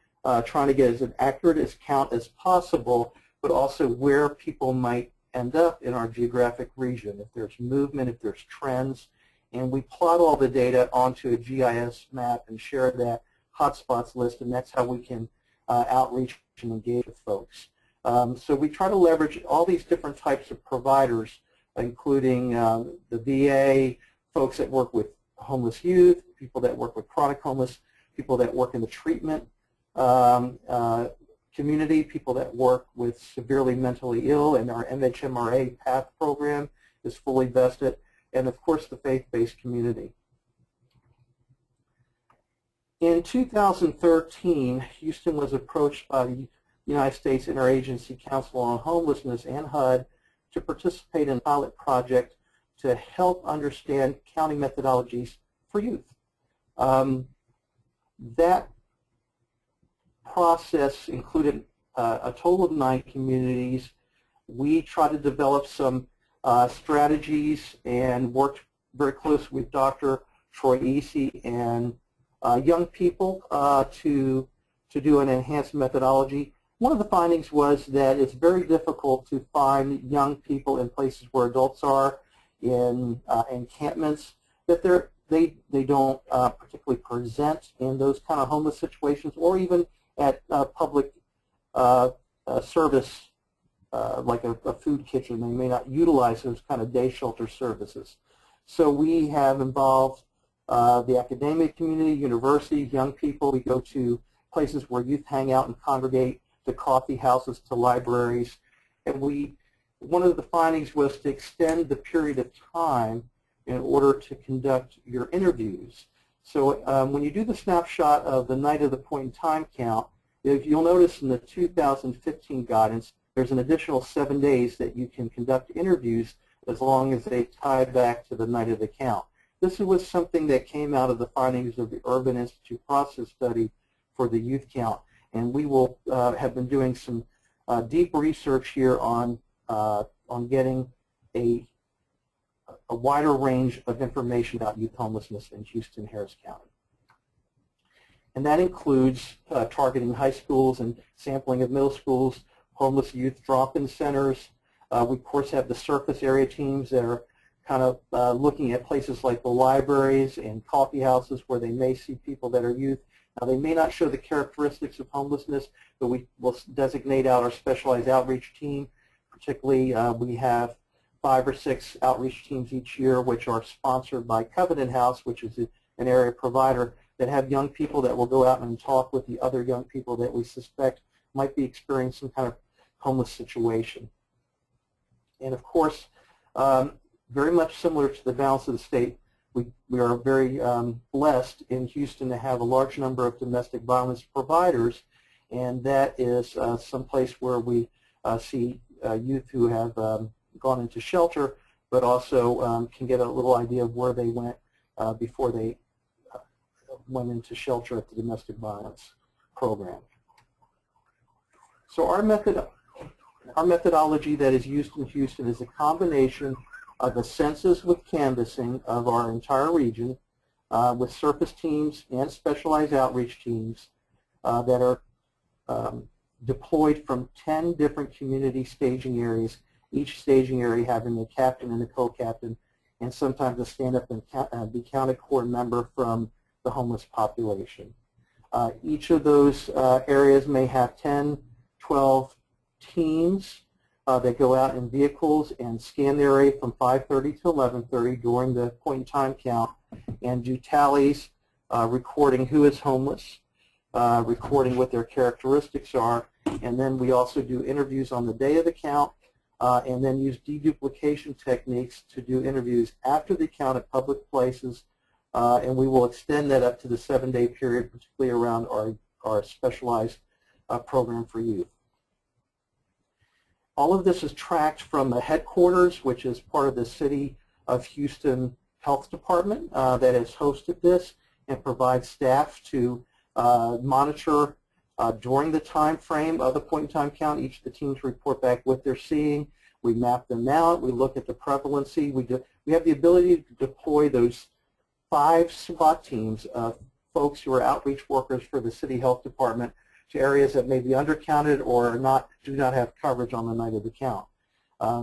trying to get as accurate as count as possible, but also where people might end up in our geographic region, if there's movement, if there's trends. And we plot all the data onto a GIS map and share that hotspots list, and that's how we can outreach and engage with folks. So we try to leverage all these different types of providers, including the VA, folks that work with homeless youth, people that work with chronic homeless, people that work in the treatment community, people that work with severely mentally ill, and our MHMRA PATH program is fully vested, and of course the faith-based community. In 2013, Houston was approached by the United States Interagency Council on Homelessness and HUD to participate in a pilot project to help understand county methodologies for youth. That process included a total of 9 communities. We tried to develop some strategies and worked very closely with Dr. Troisi and young people to do an enhanced methodology. One of the findings was that it's very difficult to find young people in places where adults are, in encampments, that they don't particularly present in those kind of homeless situations, or even at public service like a food kitchen. They may not utilize those kind of day shelter services. So we have involved the academic community, universities, young people. We go to places where youth hang out and congregate, to coffee houses, to libraries. And one of the findings was to extend the period of time in order to conduct your interviews. So when you do the snapshot of the night of the point-in-time count, if you'll notice in the 2015 guidance, there's an additional 7 days that you can conduct interviews as long as they tie back to the night of the count. This was something that came out of the findings of the Urban Institute process study for the youth count. And we will have been doing some deep research here on getting a wider range of information about youth homelessness in Houston, Harris County. And that includes targeting high schools and sampling of middle schools, homeless youth drop-in centers. We, of course, have the surface area teams that are kind of looking at places like the libraries and coffee houses where they may see people that are youth. Now, they may not show the characteristics of homelessness, but we will designate out our specialized outreach team. Particularly, we have 5 or 6 outreach teams each year, which are sponsored by Covenant House, which is an area provider that have young people that will go out and talk with the other young people that we suspect might be experiencing some kind of homeless situation. And of course, very much similar to the balance of the state, we are very blessed in Houston to have a large number of domestic violence providers, and that is some place where we see youth who have gone into shelter, but also can get a little idea of where they went before they went into shelter at the domestic violence program. So our methodology that is used in Houston is a combination of a census with canvassing of our entire region with surface teams and specialized outreach teams that are deployed from 10 different community staging areas, each staging area having a captain and a co-captain, and sometimes a stand-up and be counted core member from the homeless population. Each of those areas may have 10, 12 teams that go out in vehicles and scan the area from 5:30 to 11:30 during the point-in-time count and do tallies, recording who is homeless, recording what their characteristics are, and then we also do interviews on the day of the count and then use deduplication techniques to do interviews after the count at public places, and we will extend that up to the 7-day period, particularly around our specialized program for youth. All of this is tracked from the headquarters, which is part of the City of Houston Health Department that has hosted this and provides staff to monitor during the time frame of the point-in-time count. Each of the teams report back what they're seeing. We map them out. We look at the prevalency. We have the ability to deploy those 5 SWAT teams of folks who are outreach workers for the City Health Department to areas that may be undercounted or do not have coverage on the night of the count.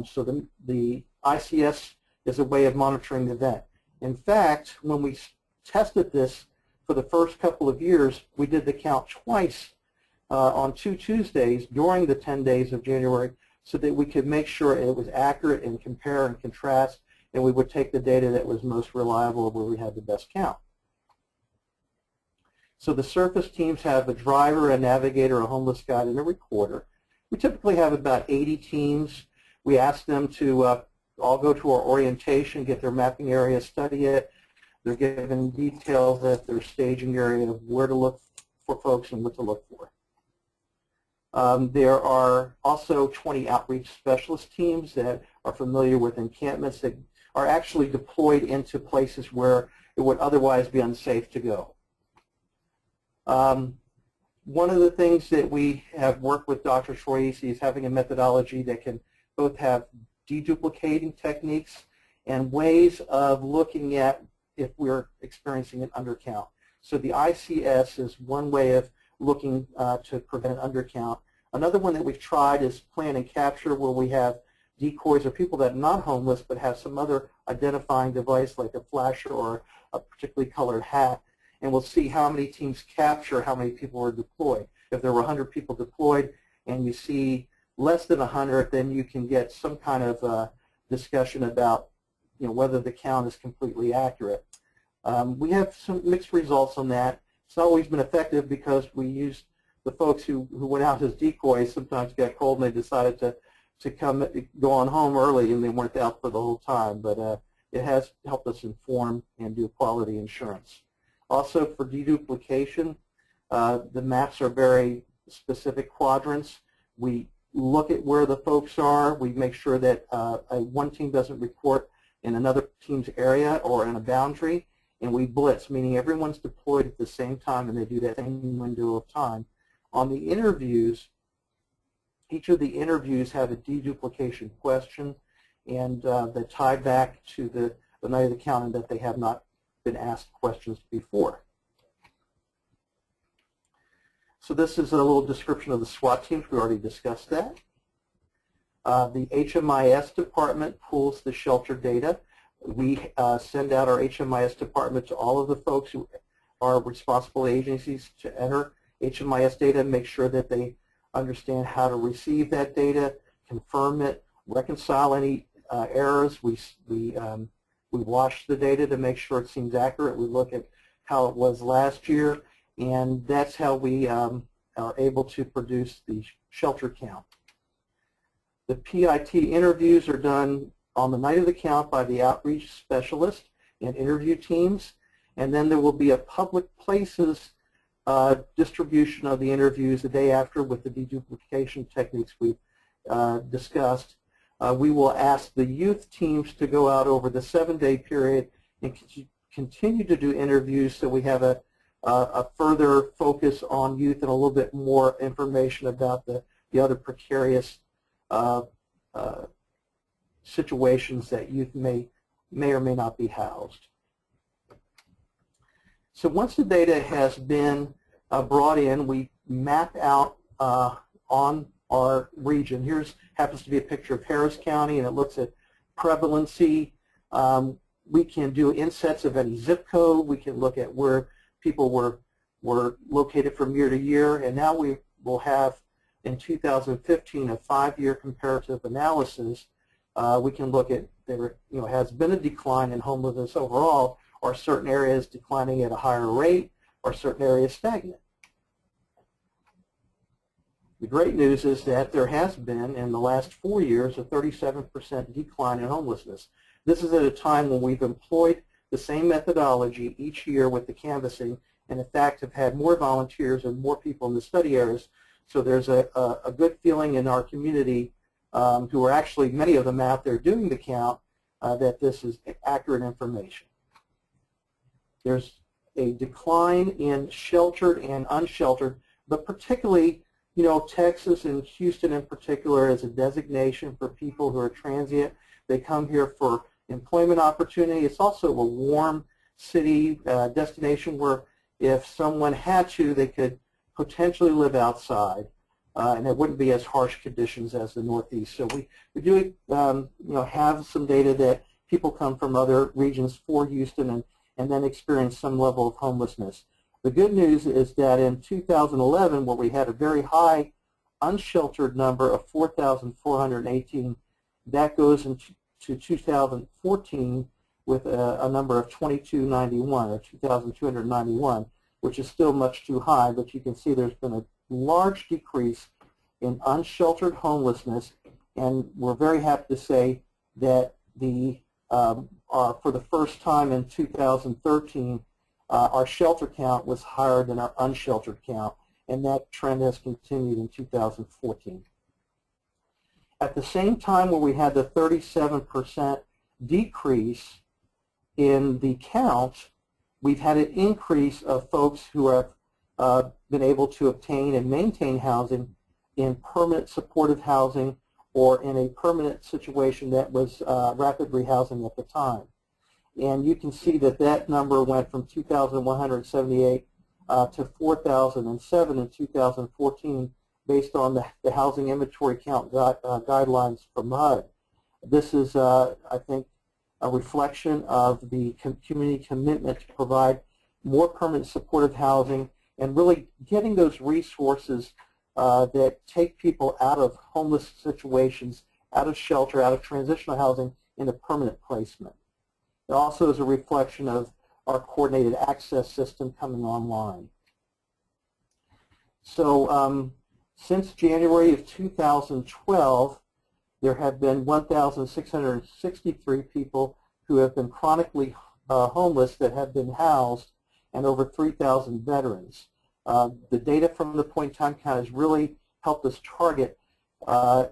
So the ICS is a way of monitoring the event. In fact, when we tested this for the first couple of years, we did the count twice on 2 Tuesdays during the 10 days of January so that we could make sure it was accurate and compare and contrast, and we would take the data that was most reliable where we had the best count. So the surface teams have a driver, a navigator, a homeless guide, and a recorder. We typically have about 80 teams. We ask them to all go to our orientation, get their mapping area, study it. They're given details at their staging area of where to look for folks and what to look for. There are also 20 outreach specialist teams that are familiar with encampments that are actually deployed into places where it would otherwise be unsafe to go. One of the things that we have worked with Dr. Troisi is having a methodology that can both have deduplicating techniques and ways of looking at if we're experiencing an undercount. So the ICS is one way of looking to prevent an undercount. Another one that we've tried is plan and capture, where we have decoys or people that are not homeless but have some other identifying device like a flasher or a particularly colored hat, and we'll see how many teams capture how many people are deployed. If there were 100 people deployed and you see less than 100, then you can get some kind of discussion about whether the count is completely accurate. We have some mixed results on that. It's not always been effective because we used the folks who went out as decoys sometimes got cold and they decided to go on home early and they weren't out for the whole time. But it has helped us inform and do quality insurance. Also for deduplication, the maps are very specific quadrants. We look at where the folks are. We make sure that one team doesn't report in another team's area or in a boundary, and we blitz, meaning everyone's deployed at the same time and they do that same window of time. On the interviews, each of the interviews have a deduplication question, and they tie back to the night of the count and that they have not been asked questions before. So this is a little description of the SWAT teams. We already discussed that. The HMIS department pulls the shelter data. We send out our HMIS department to all of the folks who are responsible agencies to enter HMIS data, make sure that they understand how to receive that data, confirm it, reconcile any errors. We wash the data to make sure it seems accurate. We look at how it was last year, and that's how we are able to produce the shelter count. The PIT interviews are done on the night of the count by the outreach specialist and interview teams, and then there will be a public places distribution of the interviews the day after with the deduplication techniques we've discussed. We will ask the youth teams to go out over the 7-day period and continue to do interviews, so we have a further focus on youth and a little bit more information about the other precarious situations that youth may or may not be housed. So once the data has been brought in, we map out on our region. Here's happens to be a picture of Harris County, and it looks at prevalency. We can do insets of any zip code. We can look at where people were located from year to year, and now we will have in 2015 a 5-year comparative analysis. We can look at there has been a decline in homelessness overall. Are certain areas declining at a higher rate, or certain areas stagnant? The great news is that there has been, in the last 4 years, a 37% decline in homelessness. This is at a time when we've employed the same methodology each year with the canvassing, and in fact have had more volunteers and more people in the study areas. So there's a good feeling in our community, who are actually many of them out there doing the count, that this is accurate information. There's a decline in sheltered and unsheltered, but particularly, Texas and Houston in particular is a designation for people who are transient. They come here for employment opportunity. It's also a warm city destination where if someone had to, they could potentially live outside, and it wouldn't be as harsh conditions as the Northeast. So we do have some data that people come from other regions for Houston and then experience some level of homelessness. The good news is that in 2011, where we had a very high unsheltered number of 4,418, that goes into 2014 with a number of 2,291 or 2,291, which is still much too high, but you can see there's been a large decrease in unsheltered homelessness, and we're very happy to say that for the first time in 2013, our shelter count was higher than our unsheltered count, and that trend has continued in 2014. At the same time where we had the 37% decrease in the count, we've had an increase of folks who have been able to obtain and maintain housing in permanent supportive housing or in a permanent situation that was rapid rehousing at the time. And you can see that that number went from 2,178 to 4,007 in 2014 based on the housing inventory count guidelines from HUD. This is, I think, a reflection of the community commitment to provide more permanent supportive housing and really getting those resources that take people out of homeless situations, out of shelter, out of transitional housing into permanent placement. It also is a reflection of our coordinated access system coming online. So since January of 2012, there have been 1,663 people who have been chronically homeless that have been housed, and over 3,000 veterans. The data from the point in time count has really helped us target a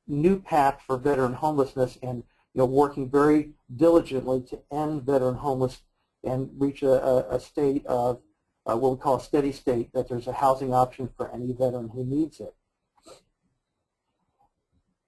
new path for veteran homelessness, and working very diligently to end veteran homelessness and reach a state of what we call a steady state, that there's a housing option for any veteran who needs it.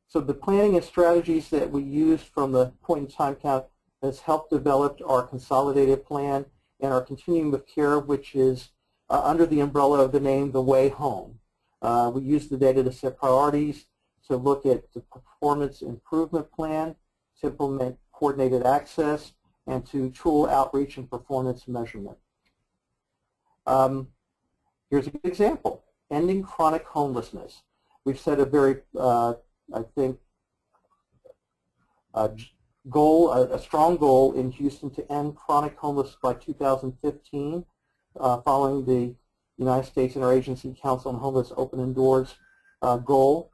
So the planning and strategies that we used from the point in time count has helped develop our consolidated plan and our continuum of care, which is under the umbrella of the name The Way Home. We use the data to set priorities, to look at the performance improvement plan, to implement coordinated access, and to tool outreach and performance measurement. Here's a good example, ending chronic homelessness. We've set a very, I think, a strong goal in Houston to end chronic homelessness by 2015, following the United States Interagency Council on Homeless Open Doors goal.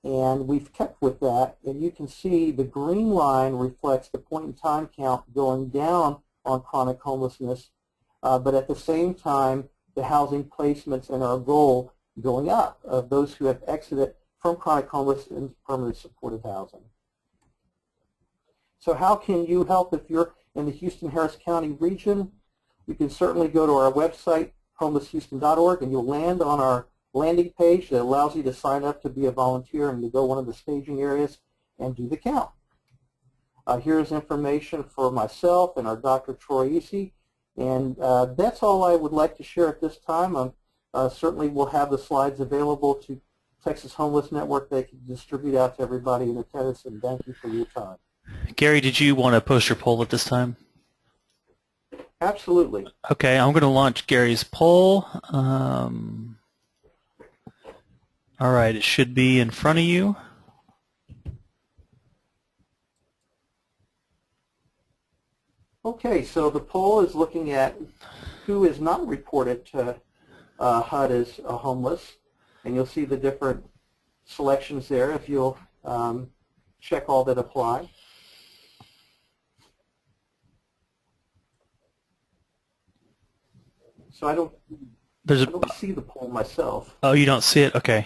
And we've kept with that, and you can see the green line reflects the point-in-time count going down on chronic homelessness, but at the same time, the housing placements and our goal going up of those who have exited from chronic homelessness into permanent supportive housing. So how can you help if you're in the Houston-Harris County region? You can certainly go to our website, homelesshouston.org, and you'll land on our landing page that allows you to sign up to be a volunteer and to go one of the staging areas and do the count. Here's information for myself and our Dr. Troy Easy, and that's all I would like to share at this time. Certainly we'll have the slides available to Texas Homeless Network. They can distribute out to everybody in attendance, and thank you for your time. Gary, did you want to post your poll at this time? Absolutely. Okay, I'm going to launch Gary's poll. All right, it should be in front of you. Okay, so the poll is looking at who is not reported to HUD as homeless, and you'll see the different selections there if you'll check all that apply. So I don't see the poll myself. Oh, you don't see it? Okay.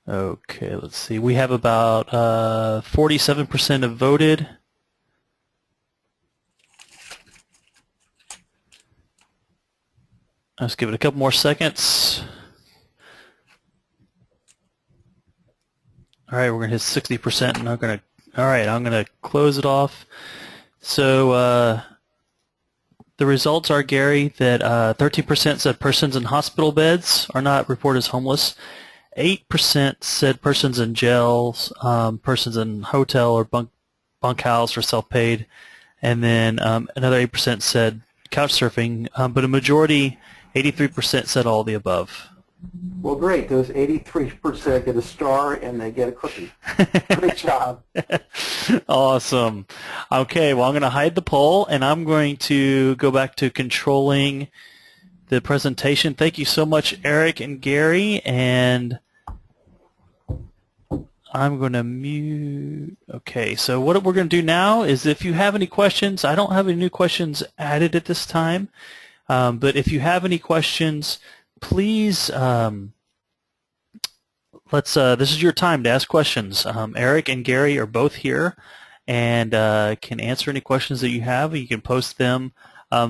Okay, let's see. We have about 47% have voted. Let's give it a couple more seconds. All right, we're going to hit 60%, and I'm going to close it off. So the results are, Gary, that 13% said persons in hospital beds are not reported as homeless. 8% said persons in jails, persons in hotel or bunkhouse or self-paid, and then another 8% said couch surfing, but a majority, 83%, said all the above. Well, great. Those 83% get a star and they get a cookie. Great job. Awesome. Okay, well, I'm going to hide the poll, and I'm going to go back to controlling the presentation. Thank you so much, Eric and Gary, and I'm going to mute. Okay, so what we're going to do now is if you have any questions, I don't have any new questions added at this time, but if you have any questions, please, this is your time to ask questions. Eric and Gary are both here and can answer any questions that you have. You can post them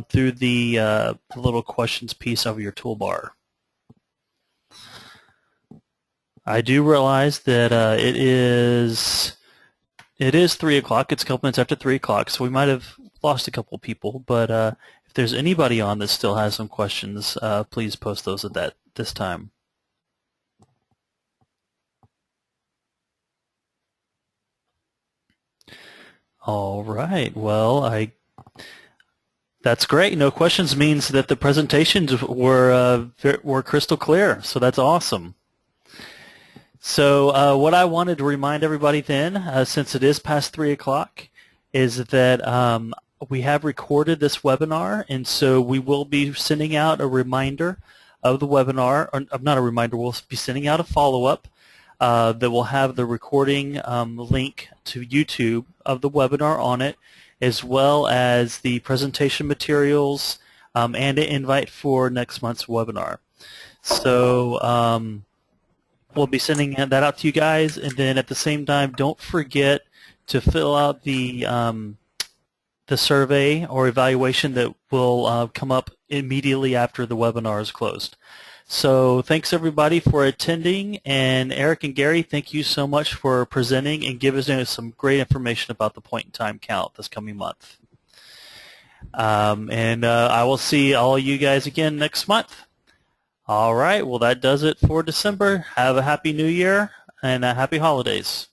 through the little questions piece of your toolbar. I do realize that it is 3 o'clock. It's a couple minutes after 3 o'clock, so we might have lost a couple people. But if there's anybody on that still has some questions, please post those at this time. All right. Well, that's great. No questions means that the presentations were crystal clear. So that's awesome. So what I wanted to remind everybody then, since it is past 3 o'clock, is that we have recorded this webinar, and so we will be sending out a reminder of the webinar, or not a reminder, we'll be sending out a follow-up that will have the recording link to YouTube of the webinar on it, as well as the presentation materials and an invite for next month's webinar. So we'll be sending that out to you guys, and then at the same time, don't forget to fill out the survey or evaluation that will come up immediately after the webinar is closed. So thanks everybody for attending, and Eric and Gary, thank you so much for presenting and giving us some great information about the point-in-time count this coming month. I will see all you guys again next month. All right. Well, that does it for December. Have a happy New Year and happy holidays.